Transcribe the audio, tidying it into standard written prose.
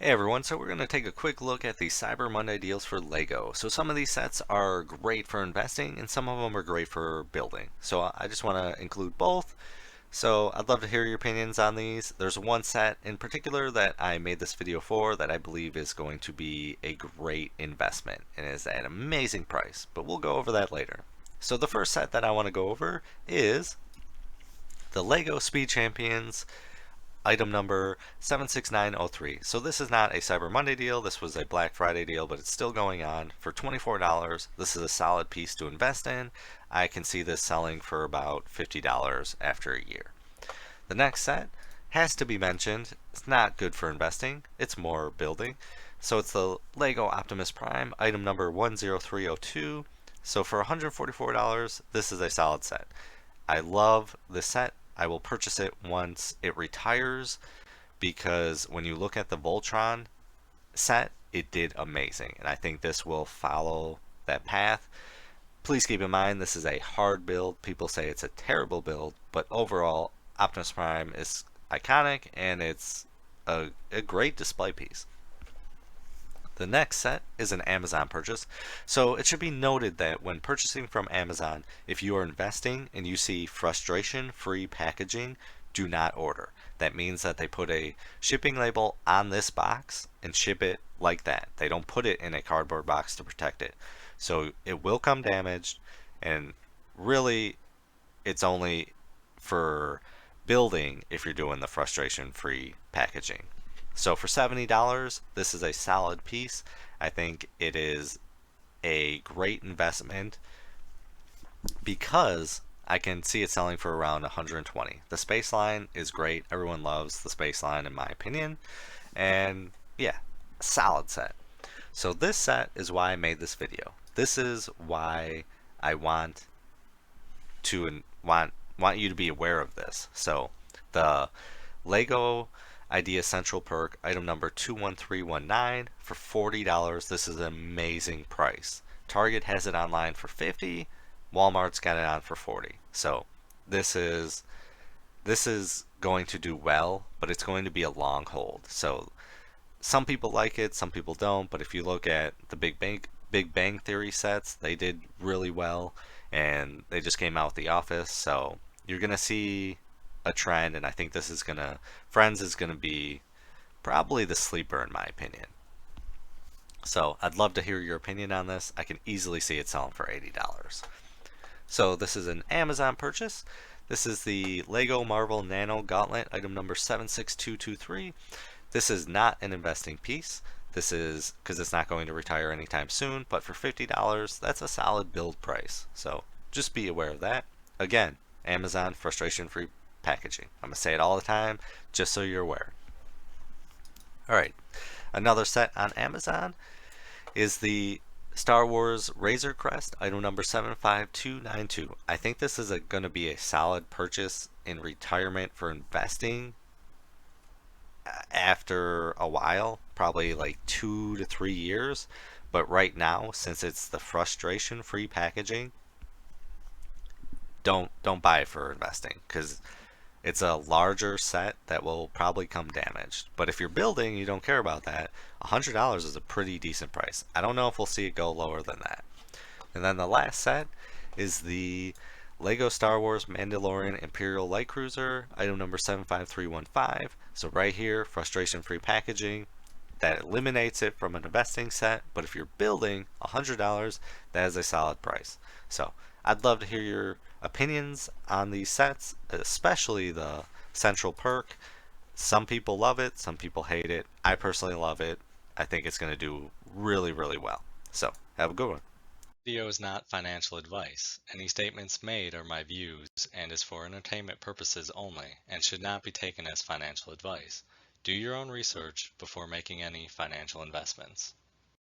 Hey everyone, so we're going to take a quick look at the Cyber Monday deals for LEGO. So some of these sets are great for investing and some of them are great for building. So I just want to include both. So I'd love to hear your opinions on these. There's one set in particular that I made this video for that I believe is going to be a great investment and is at an amazing price, but we'll go over that later. So the first set that I want to go over is the LEGO Speed Champions item number 76903. So this is not a Cyber Monday deal, this was a Black Friday deal, but it's still going on for $24. This is a solid piece to invest in. I can see this selling for about $50 after a year. The next set has to be mentioned. It's not good for investing, it's more building. So it's the Lego Optimus Prime, item number 10302. So for $144, this is a solid set. I love this set. I will purchase it once it retires because when you look at the Voltron set, it did amazing. And I think this will follow that path. Please keep in mind this is a hard build. People say it's a terrible build, but overall, Optimus Prime is iconic and it's a great display piece. The next set is an Amazon purchase. So it should be noted that when purchasing from Amazon, if you are investing and you see frustration-free packaging, do not order. That means that they put a shipping label on this box and ship it like that. They don't put it in a cardboard box to protect it. So it will come damaged, and really it's only for building if you're doing the frustration-free packaging. So for $70, this is a solid piece. I think it is a great investment because I can see it selling for around 120. The Space Line is great. Everyone loves the Space Line in my opinion. And yeah, solid set. So this set is why I made this video. This is why I want you to be aware of this. So the Lego Idea Central Perk item number 21319 for $40. This is an amazing price. Target has it online for 50. Walmart's got it on for 40. So this is going to do well, but it's going to be a long hold. So some people like it, some people don't, but if you look at the Big Bang Theory sets, they did really well and they just came out with The Office, so you're going to see a trend, and I think this is going to Friends is going to be probably the sleeper in my opinion. So I'd love to hear your opinion on this. I can easily see it selling for $80. So this is an Amazon purchase. This is the Lego Marvel Nano Gauntlet, item number 76223. This is not an investing piece. This is because it's not going to retire anytime soon, but for $50, that's a solid build price. So just be aware of that. Again, Amazon frustration-free packaging. I'm going to say it all the time, just so you're aware. All right, another set on Amazon is the Star Wars Razor Crest, item number 75292. I think this is going to be a solid purchase in retirement for investing after a while, probably like 2 to 3 years. But right now, since it's the frustration-free packaging, don't buy it for investing because it's a larger set that will probably come damaged. But if you're building, you don't care about that. $100 is a pretty decent price. I don't know if we'll see it go lower than that. And then the last set is the Lego Star Wars Mandalorian Imperial Light Cruiser, item number 75315. So right here, frustration-free packaging. That eliminates it from an investing set, but if you're building $100, that is a solid price. So I'd love to hear your opinions on these sets, especially the Central Perk. Some people love it, some people hate it. I personally love it. I think it's going to do really, really well. So have a good one. Video is not financial advice. Any statements made are my views and is for entertainment purposes only and should not be taken as financial advice. Do your own research before making any financial investments.